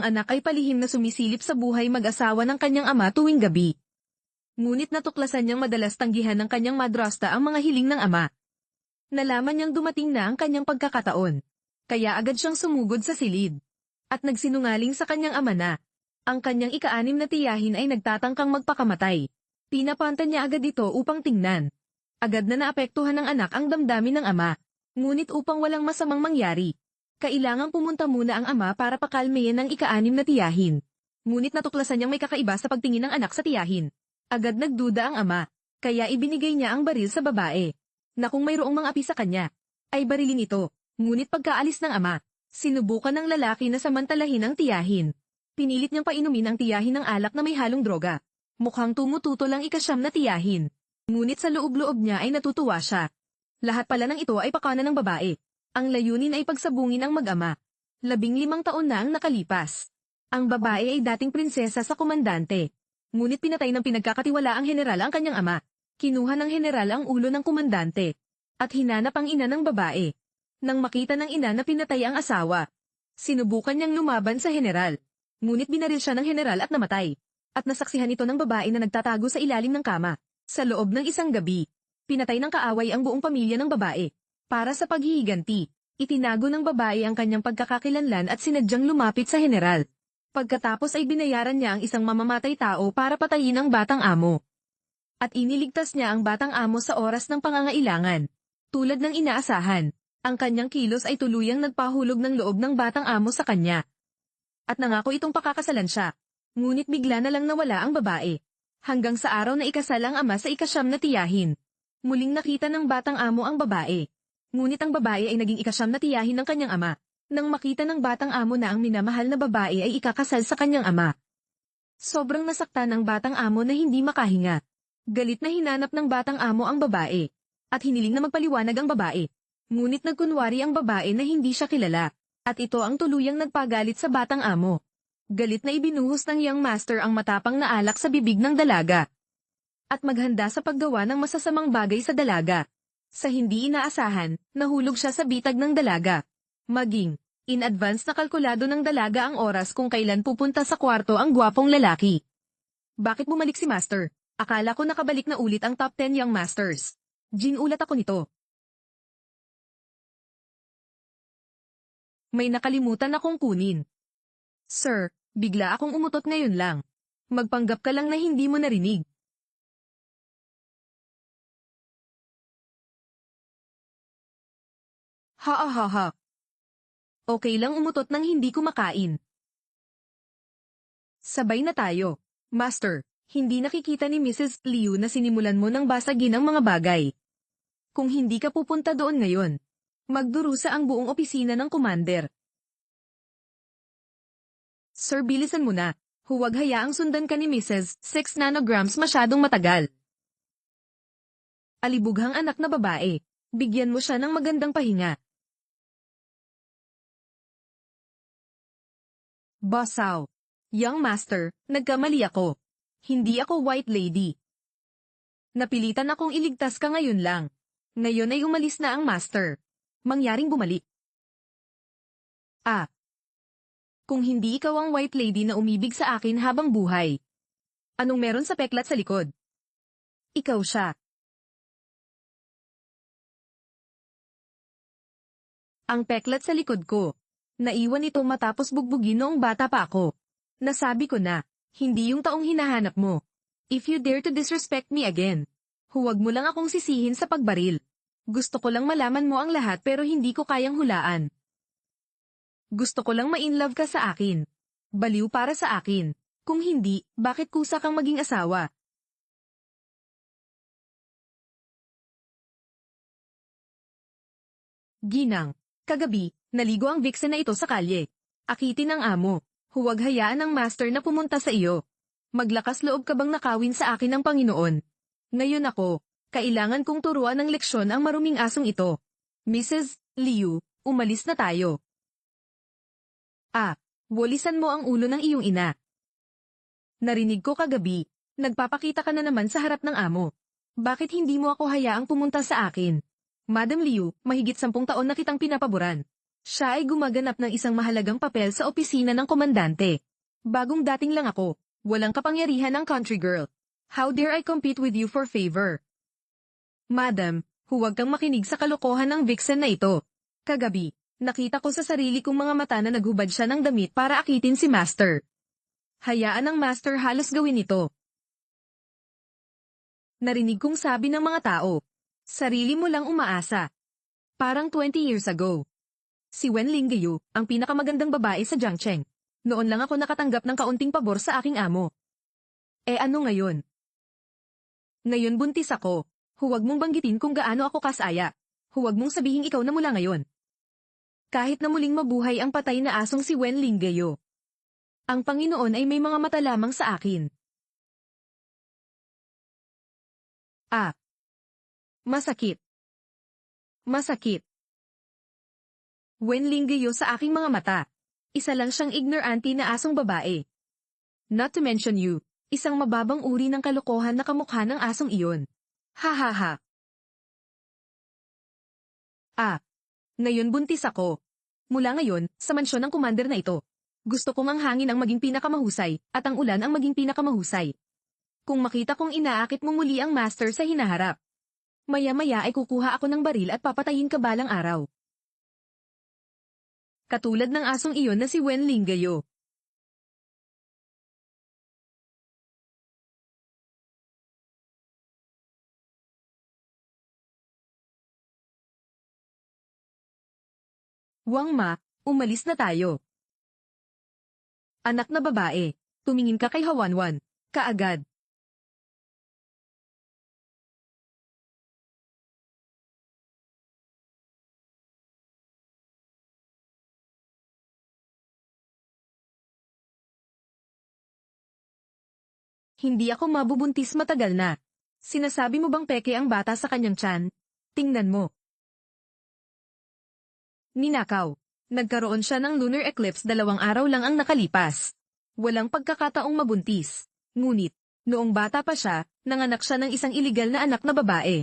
anak ay palihim na sumisilip sa buhay mag-asawa ng kanyang ama tuwing gabi. Ngunit natuklasan niyang madalas tanggihan ng kanyang madrasta ang mga hiling ng ama. Nalaman niyang dumating na ang kanyang pagkakataon. Kaya agad siyang sumugod sa silid. At nagsinungaling sa kanyang ama na ang kanyang ika-6 na tiyahin ay nagtatangkang magpakamatay. Pinapantan niya agad ito upang tingnan. Agad na naapektuhan ng anak ang damdamin ng ama. Ngunit upang walang masamang mangyari, kailangang pumunta muna ang ama para pakalmayan ang ika-6 na tiyahin. Ngunit natuklasan niyang may kakaiba sa pagtingin ng anak sa tiyahin. Agad nagduda ang ama, kaya ibinigay niya ang baril sa babae. Na kung mayroong mga api sa kanya, ay barilin ito. Ngunit pagkaalis ng ama, sinubukan ng lalaki na samantalahin ang tiyahin. Pinilit niyang painumin ang tiyahin ng alak na may halong droga. Mukhang tumututol ang ika-9 na tiyahin. Ngunit sa loob-loob niya ay natutuwa siya. Lahat pala ng ito ay pakanan ng babae. Ang layunin ay pagsabungin ang mag-ama. 15 taon na ang nakalipas. Ang babae ay dating prinsesa sa komandante. Ngunit pinatay ng pinagkakatiwalaang general ang kanyang ama. Kinuha ng general ang ulo ng komandante. At hinanap ang ina ng babae. Nang makita ng ina na pinatay ang asawa, sinubukan niyang lumaban sa general. Ngunit binaril siya ng general at namatay. At nasaksihan ito ng babae na nagtatago sa ilalim ng kama. Sa loob ng isang gabi, pinatay ng kaaway ang buong pamilya ng babae. Para sa paghihiganti, itinago ng babae ang kanyang pagkakakilanlan at sinadyang lumapit sa general. Pagkatapos ay binayaran niya ang isang mamamatay tao para patayin ang batang amo. At iniligtas niya ang batang amo sa oras ng pangangailangan. Tulad ng inaasahan, ang kanyang kilos ay tuluyang nagpahulog ng loob ng batang amo sa kanya. At nangako itong pakakasalan siya. Ngunit bigla na lang nawala ang babae. Hanggang sa araw na ikasal ang ama sa ika-9 na tiyahin. Muling nakita ng batang amo ang babae. Ngunit ang babae ay naging ika-9 na tiyahin ng kanyang ama. Nang makita ng batang amo na ang minamahal na babae ay ikakasal sa kanyang ama. Sobrang nasaktan ng batang amo na hindi makahinga. Galit na hinanap ng batang amo ang babae. At hiniling na magpaliwanag ang babae. Ngunit nagkunwari ang babae na hindi siya kilala. At ito ang tuluyang nagpagalit sa batang amo. Galit na ibinuhos ng young master ang matapang na alak sa bibig ng dalaga. At maghanda sa paggawa ng masasamang bagay sa dalaga. Sa hindi inaasahan, nahulog siya sa bitag ng dalaga. Maging, in advance na kalkulado ng dalaga ang oras kung kailan pupunta sa kwarto ang gwapong lalaki. Bakit bumalik si Master? Akala ko nakabalik na ulit ang top 10 young masters. Ginulat ako nito. May nakalimutan akong kunin. Sir, bigla akong umutot ngayon lang. Magpanggap ka lang na hindi mo narinig. Ha. Okay lang umutot nang hindi kumakain. Sabay na tayo. Master, hindi nakikita ni Mrs. Liu na sinimulan mo ng basagin ang mga bagay. Kung hindi ka pupunta doon ngayon, magdurusa ang buong opisina ng commander. Sir, bilisan mo na. Huwag hayaang sundan ka ni Mrs. 6 nanograms masyadong matagal. Alibughang anak na babae. Bigyan mo siya ng magandang pahinga. Bossaw. Young master, nagkamali ako. Hindi ako white lady. Napilitan akong iligtas ka ngayon lang. Ngayon ay umalis na ang master. Mangyaring bumalik. Kung hindi ikaw ang white lady na umibig sa akin habang buhay. Anong meron sa peklat sa likod? Ikaw siya. Ang peklat sa likod ko. Naiwan ito matapos bugbugin noong bata pa ako. Nasabi ko na, hindi yung taong hinahanap mo. If you dare to disrespect me again, huwag mo lang akong sisihin sa pagbaril. Gusto ko lang malaman mo ang lahat pero hindi ko kayang hulaan. Gusto ko lang ma-inlove ka sa akin. Baliw para sa akin. Kung hindi, bakit kusa kang maging asawa? Ginang, kagabi, naligo ang vixen na ito sa kalye. Akitin ang amo. Huwag hayaan ang master na pumunta sa iyo. Maglakas loob ka bang nakawin sa akin ng Panginoon? Ngayon ako, kailangan kong turuan ng leksyon ang maruming asong ito. Mrs. Liu, umalis na tayo. Walisan mo ang ulo ng iyong ina. Narinig ko kagabi, nagpapakita ka na naman sa harap ng amo. Bakit hindi mo ako hayaang pumunta sa akin? Madam Liu, mahigit 10 taon na kitang pinapaboran. Siya ay gumaganap ng isang mahalagang papel sa opisina ng komandante. Bagong dating lang ako. Walang kapangyarihan ng country girl. How dare I compete with you for favor? Madam, huwag kang makinig sa kalokohan ng vixen na ito. Kagabi, nakita ko sa sarili kong mga mata na naghubad siya ng damit para akitin si Master. Hayaan ng Master halos gawin ito. Narinig kong sabi ng mga tao. Sarili mo lang umaasa. Parang 20 years ago. Si Wen Lingyu, ang pinakamagandang babae sa Jiangcheng. Noon lang ako nakatanggap ng kaunting pabor sa aking amo. Ano ngayon? Ngayon buntis ako. Huwag mong banggitin kung gaano ako kasaya. Huwag mong sabihin ikaw na mula ngayon. Kahit na muling mabuhay ang patay na asong si Wen Lingyu. Ang Panginoon ay may mga mata lamang sa akin. Masakit. Masakit. Wen Lingyu sa aking mga mata. Isa lang siyang ignorante na asong babae. Not to mention you, isang mababang uri ng kalokohan na kamukha ng asong iyon. Ha ha ha. Ngayon buntis ako. Mula ngayon, sa mansyon ng commander na ito. Gusto kong ang hangin ang maging pinakamahusay, at ang ulan ang maging pinakamahusay. Kung makita kong inaakit mo muli ang master sa hinaharap. Maya-maya ay kukuha ako ng baril at papatayin ka balang araw. Katulad ng asong iyon na si Wen Lingyu. Wang Ma, umalis na tayo. Anak na babae, tumingin ka kay Hawanwan, kaagad. Hindi ako mabubuntis matagal na. Sinasabi mo bang peke ang bata sa kanyang tiyan? Tingnan mo. Ninakaw. Nagkaroon siya ng lunar eclipse 2 araw lang ang nakalipas. Walang pagkakataong mabuntis. Ngunit, noong bata pa siya, nanganak siya ng isang iligal na anak na babae.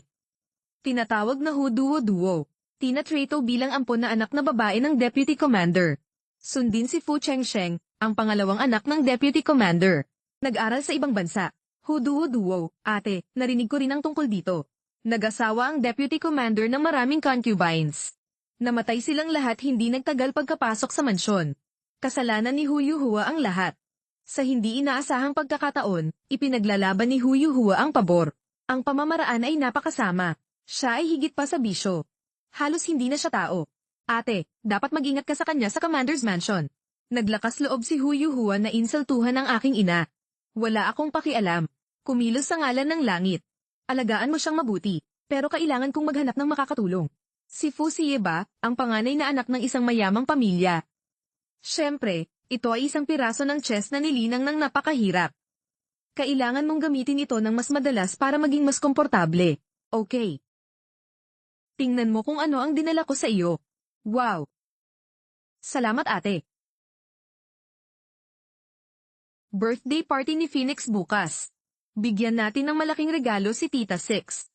Tinatawag na Huduo-duo. Tinatrato bilang ampon na anak na babae ng Deputy Commander. Sundin si Fu Chengsheng, ang pangalawang anak ng Deputy Commander. Nag-aral sa ibang bansa. Huduo-duo, ate, narinig ko rin ang tungkol dito. Nag-asawa ang Deputy Commander ng maraming concubines. Namatay silang lahat hindi nagtagal pagkapasok sa mansyon. Kasalanan ni Huyuhua ang lahat. Sa hindi inaasahang pagkakataon, ipinaglalaban ni Huyuhua ang pabor. Ang pamamaraan ay napakasama. Siya ay higit pa sa bisyo. Halos hindi na siya tao. Ate, dapat mag-ingat ka sa kanya sa Commander's Mansion. Naglakas loob si Huyuhua na insultuhan ang aking ina. Wala akong pakialam. Kumilos sa ngalan ng langit. Alagaan mo siyang mabuti, pero kailangan kong maghanap ng makakatulong. Si Fu Sieba, ang panganay na anak ng isang mayamang pamilya. Siyempre, ito ay isang piraso ng chess na nilinang ng napakahirap. Kailangan mong gamitin ito ng mas madalas para maging mas komportable. Okay. Tingnan mo kung ano ang dinala ko sa iyo. Wow! Salamat ate. Birthday party ni Phoenix bukas. Bigyan natin ng malaking regalo si Tita Six.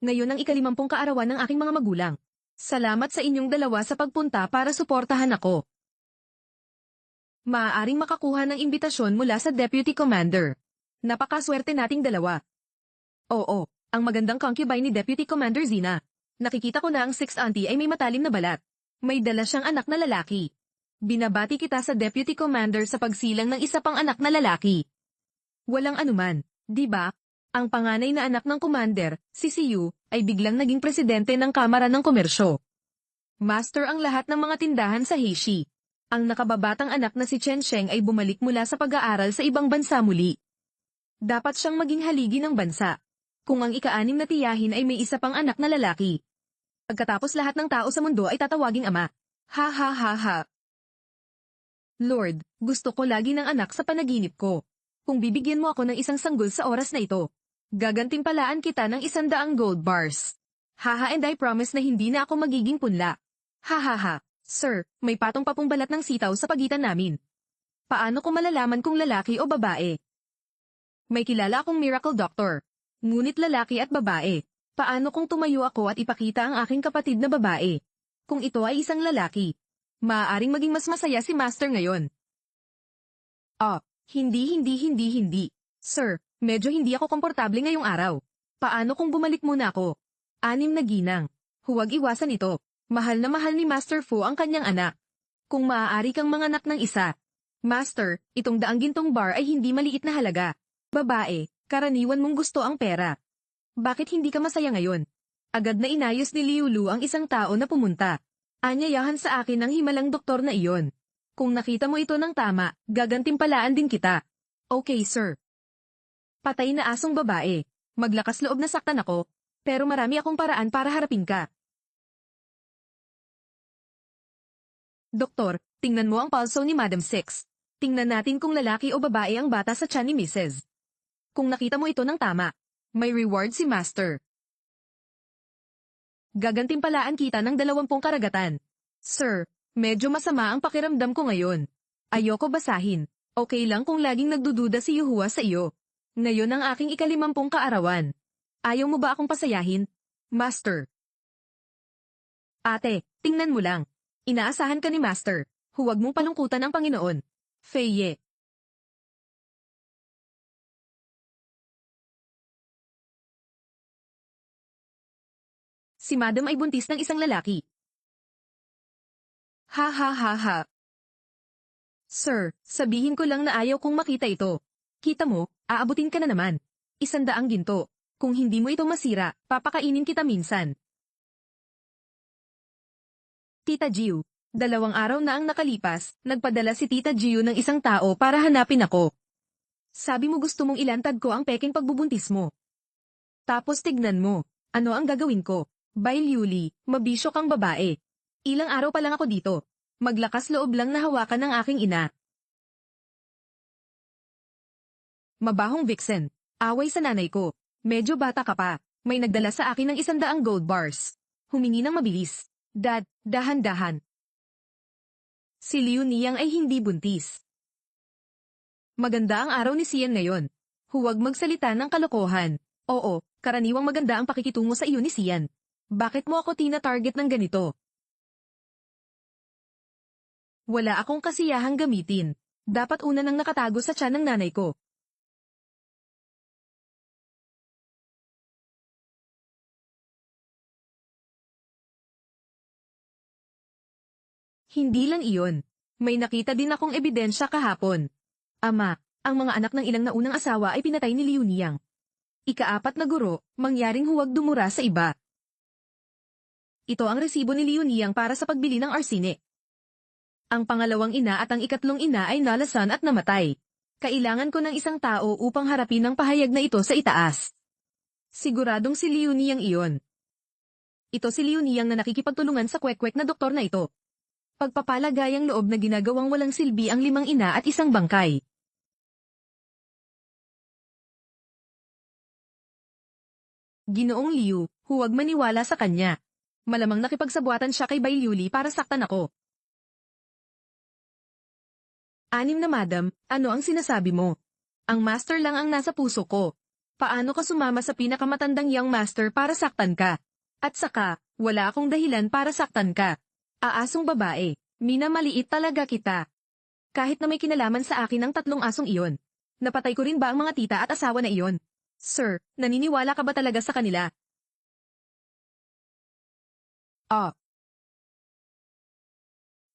Ngayon ang ika-50 kaarawan ng aking mga magulang. Salamat sa inyong dalawa sa pagpunta para suportahan ako. Maaaring makakuha ng imbitasyon mula sa Deputy Commander. Napakaswerte nating dalawa. Oo, ang magandang concubine ni Deputy Commander Zina. Nakikita ko na ang 6th auntie ay may matalim na balat. May dala siyang anak na lalaki. Binabati kita sa Deputy Commander sa pagsilang ng isa pang anak na lalaki. Walang anuman, di ba? Ang panganay na anak ng commander, si Siyu, ay biglang naging presidente ng Kamara ng Komersyo. Master ang lahat ng mga tindahan sa Heishi. Ang nakababatang anak na si Chen Sheng ay bumalik mula sa pag-aaral sa ibang bansa muli. Dapat siyang maging haligi ng bansa. Kung ang ika-6 na tiyahin ay may isa pang anak na lalaki. Pagkatapos lahat ng tao sa mundo ay tatawaging ama. Ha ha ha ha. Lord, gusto ko lagi ng anak sa panaginip ko. Kung bibigyan mo ako ng isang sanggol sa oras na ito, gagantimpalaan kita ng 100 gold bars. Haha, and I promise na hindi na ako magiging punla. Ha ha ha. Sir, may patong pa pong balat ng sitaw sa pagitan namin. Paano ko malalaman kung lalaki o babae? May kilala akong miracle doctor. Ngunit lalaki at babae. Paano kung tumayo ako at ipakita ang aking kapatid na babae? Kung ito ay isang lalaki, maaaring maging mas masaya si Master ngayon. Hindi. Sir, medyo hindi ako komportable ngayong araw. Paano kung bumalik muna ako? 6 na ginang. Huwag iwasan ito. Mahal na mahal ni Master Fu ang kanyang anak. Kung maaari kang manganak ng isa. Master, itong 200 gintong bar ay hindi maliit na halaga. Babae, karaniwan mong gusto ang pera. Bakit hindi ka masaya ngayon? Agad na inayos ni Liu Lu ang isang tao na pumunta. Anyayahan sa akin ang himalang doktor na iyon. Kung nakita mo ito ng tama, gagantimpalaan din kita. Okay, sir. Patay na asong babae. Maglakas loob na saktan ako, pero marami akong paraan para harapin ka. Doktor, tingnan mo ang pulso ni Madam Six. Tingnan natin kung lalaki o babae ang bata sa tiyan ni Mrs. Kung nakita mo ito ng tama, may reward si Master. Gagantimpalaan kita ng 20 karagatan. Sir, medyo masama ang pakiramdam ko ngayon. Ayoko basahin. Okay lang kung laging nagdududa si Yuhua sa iyo. Ngayon ang aking 50 kaarawan. Ayaw mo ba akong pasayahin? Master. Ate, tingnan mo lang. Inaasahan ka ni Master. Huwag mong palungkutan ang Panginoon. Feye. Si Madam ay buntis ng isang lalaki. Ha ha ha ha. Sir, sabihin ko lang na ayaw kong makita ito. Kita mo, aabutin ka na naman. 100 ginto. Kung hindi mo ito masira, papakainin kita minsan. Tita Jiu, 2 araw na ang nakalipas, nagpadala si Tita Jiu ng isang tao para hanapin ako. Sabi mo gusto mong ilantad ko ang peking pagbubuntis mo. Tapos tignan mo, ano ang gagawin ko? By Liuli, mabisyo kang babae. Ilang araw pa lang ako dito. Maglakas loob lang na hawakan ng aking ina. Mabahong vixen. Away sa nanay ko. Medyo bata ka pa. May nagdala sa akin ng 100 gold bars. Humingi ng mabilis. Dad, dahan-dahan. Si Liu Niyang ay hindi buntis. Maganda ang araw ni Sian ngayon. Huwag magsalita ng kalokohan. Oo, karaniwang maganda ang pakikitungo sa iyo ni Sian. Bakit mo ako tina-target ng ganito? Wala akong kasiyahang gamitin. Dapat una nang nakatago sa tiyan ng nanay ko. Hindi lang iyon. May nakita din akong ebidensya kahapon. Ama, ang mga anak ng ilang naunang asawa ay pinatay ni Liu Niyang. Ika-4 na guro, mangyaring huwag dumura sa iba. Ito ang resibo ni Liu Niyang para sa pagbili ng arsine. Ang pangalawang ina at ang ikatlong ina ay nalasan at namatay. Kailangan ko ng isang tao upang harapin ang pahayag na ito sa itaas. Siguradong si Liu Niyang iyon. Ito si Liu Niyang na nakikipagtulungan sa kwek-kwek na doktor na ito. Pagpapalagayang loob na ginagawang walang silbi ang 5 ina at isang bangkay. Ginoong Liu, huwag maniwala sa kanya. Malamang nakipagsabuatan siya kay Bai Liuli para saktan ako. 6 na madam, ano ang sinasabi mo? Ang master lang ang nasa puso ko. Paano ka sumama sa pinakamatandang young master para saktan ka? At saka, wala akong dahilan para saktan ka. Aasong babae, minamaliit talaga kita. Kahit na may kinalaman sa akin ang 3 asong iyon. Napatay ko rin ba ang mga tita at asawa na iyon? Sir, naniniwala ka ba talaga sa kanila?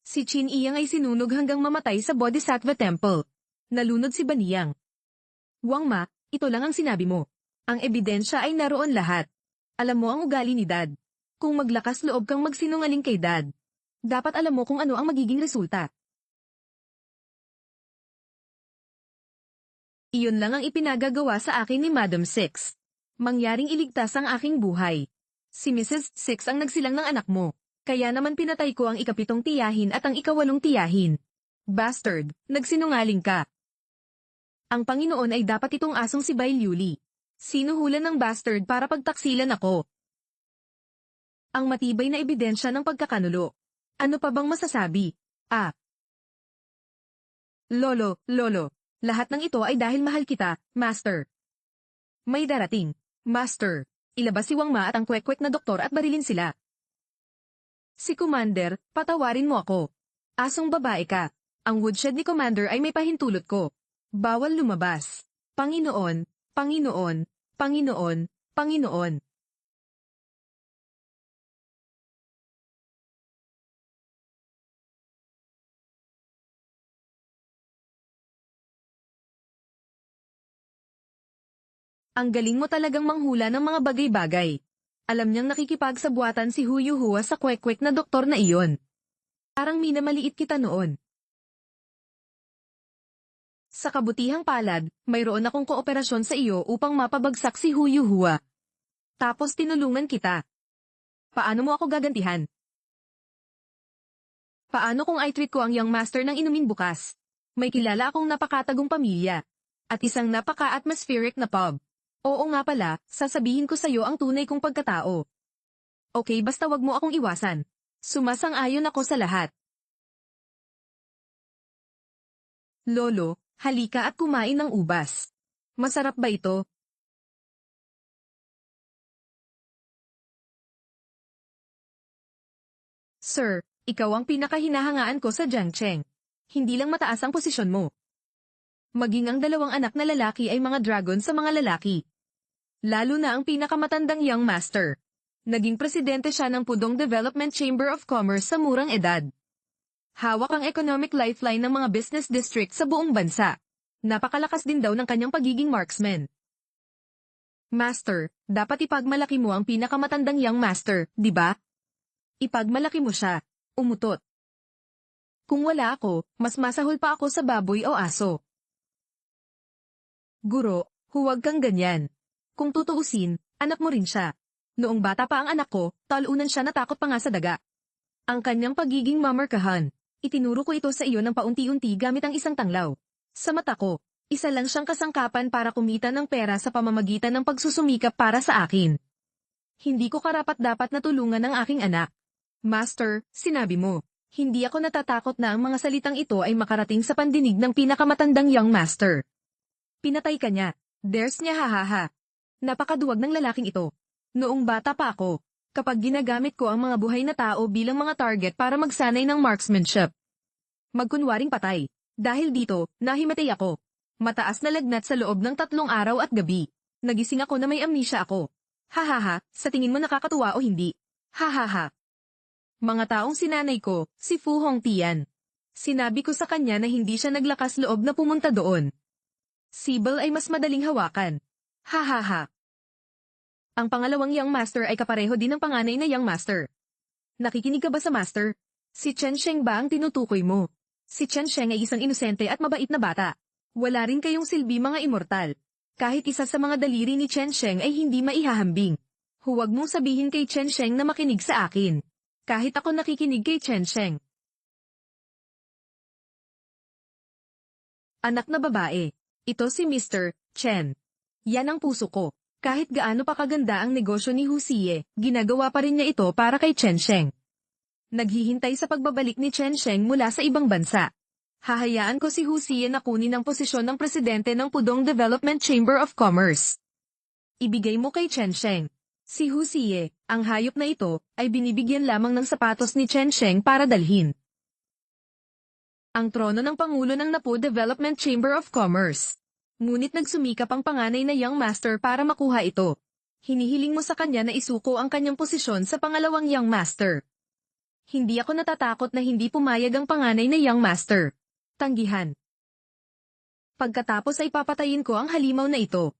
Si Qin Iyang ay sinunog hanggang mamatay sa Bodhisattva Temple. Nalunod si Baniyang. Wang Ma, ito lang ang sinabi mo. Ang ebidensya ay naroon lahat. Alam mo ang ugali ni Dad. Kung maglakas loob kang magsinungaling kay Dad, dapat alam mo kung ano ang magiging resulta. Iyon lang ang ipinagagawa sa akin ni Madam Six. Mangyaring iligtas ang aking buhay. Si Mrs. Six ang nagsilang ng anak mo. Kaya naman pinatay ko ang 7 tiyahin at ang 8 tiyahin. Bastard, nagsinungaling ka. Ang Panginoon ay dapat itong asong si Bai Liuli. Sinuhulan ng bastard para pagtaksilan ako. Ang matibay na ebidensya ng pagkakanulo. Ano pa bang masasabi? Lolo, lahat ng ito ay dahil mahal kita, Master. May darating, Master. Ilabas si Wang Ma at ang kwek-kwek na doktor at barilin sila. Si Commander, patawarin mo ako. Asong babae ka. Ang woodshed ni Commander ay may pahintulot ko. Bawal lumabas. Panginoon, Panginoon, Panginoon, Panginoon. Ang galing mo talagang manghula ng mga bagay-bagay. Alam niyang nakikipagsabuatan si Huyuhua sa kwek-kwek na doktor na iyon. Parang minamaliit kita noon. Sa kabutihang palad, mayroon akong kooperasyon sa iyo upang mapabagsak si Huyuhua. Tapos tinulungan kita. Paano mo ako gagantihan? Paano kung i-treat ko ang young master ng inumin bukas? May kilala akong napakatagong pamilya. At isang napaka-atmospheric na pub. Oo nga pala, sasabihin ko sa'yo ang tunay kong pagkatao. Okay, basta wag mo akong iwasan. Sumasang-ayon ako sa lahat. Lolo, halika at kumain ng ubas. Masarap ba ito? Sir, ikaw ang pinakahinahangaan ko sa Jiangcheng. Hindi lang mataas ang posisyon mo. Maging ang dalawang anak na lalaki ay mga dragon sa mga lalaki. Lalo na ang pinakamatandang young master. Naging presidente siya ng Pudong Development Chamber of Commerce sa murang edad. Hawak ang economic lifeline ng mga business district sa buong bansa. Napakalakas din daw ng kanyang pagiging marksman. Master, dapat ipagmalaki mo ang pinakamatandang young master, di ba? Ipagmalaki mo siya. Umutot. Kung wala ako, mas masahol pa ako sa baboy o aso. Guro, huwag kang ganyan. Kung tutuusin, anak mo rin siya. Noong bata pa ang anak ko, talunan siya natakot pa nga sa daga. Ang kanyang pagiging mamarkahan. Itinuro ko ito sa iyo ng paunti-unti gamit ang isang tanglaw. Sa mata ko, isa lang siyang kasangkapan para kumita ng pera sa pamamagitan ng pagsusumikap para sa akin. Hindi ko karapat-dapat na tulungan ang aking anak. Master, sinabi mo. Hindi ako natatakot na ang mga salitang ito ay makarating sa pandinig ng pinakamatandang young master. Pinatay ka niya. There's niya hahaha. Napakaduwag ng lalaking ito. Noong bata pa ako, kapag ginagamit ko ang mga buhay na tao bilang mga target para magsanay ng marksmanship. Magkunwaring patay. Dahil dito, nahimatay ako. Mataas na lagnat sa loob ng 3 araw at gabi. Nagising ako na may amnesia ako. Hahaha, sa tingin mo nakakatuwa o hindi? Hahaha. Mga taong sinanay ko, si Fu Hongtian. Sinabi ko sa kanya na hindi siya naglakas loob na pumunta doon. Sibyl ay mas madaling hawakan. Hahaha. Ang pangalawang young master ay kapareho din ng panganay na young master. Nakikinig ka ba sa master? Si Chen Sheng ba ang tinutukoy mo? Si Chen Sheng ay isang inosente at mabait na bata. Wala rin kayong silbi mga immortal. Kahit isa sa mga daliri ni Chen Sheng ay hindi maihahambing. Huwag mong sabihin kay Chen Sheng na makinig sa akin. Kahit ako nakikinig kay Chen Sheng. Anak na babae. Ito si Mr. Chen. Yan ang puso ko. Kahit gaano pa kaganda ang negosyo ni Hu Xie, ginagawa pa rin niya ito para kay Chen Sheng. Naghihintay sa pagbabalik ni Chen Sheng mula sa ibang bansa. Hahayaan ko si Hu Xie na kunin ang posisyon ng presidente ng Pudong Development Chamber of Commerce. Ibigay mo kay Chen Sheng. Si Hu Xie, ang hayop na ito, ay binibigyan lamang ng sapatos ni Chen Sheng para dalhin ang trono ng Pangulo ng Napu Development Chamber of Commerce. Ngunit nagsumikap ang panganay na young master para makuha ito. Hinihiling mo sa kanya na isuko ang kanyang posisyon sa pangalawang young master. Hindi ako natatakot na hindi pumayag ang panganay na young master. Tanggihan. Pagkatapos ay papatayin ko ang halimaw na ito.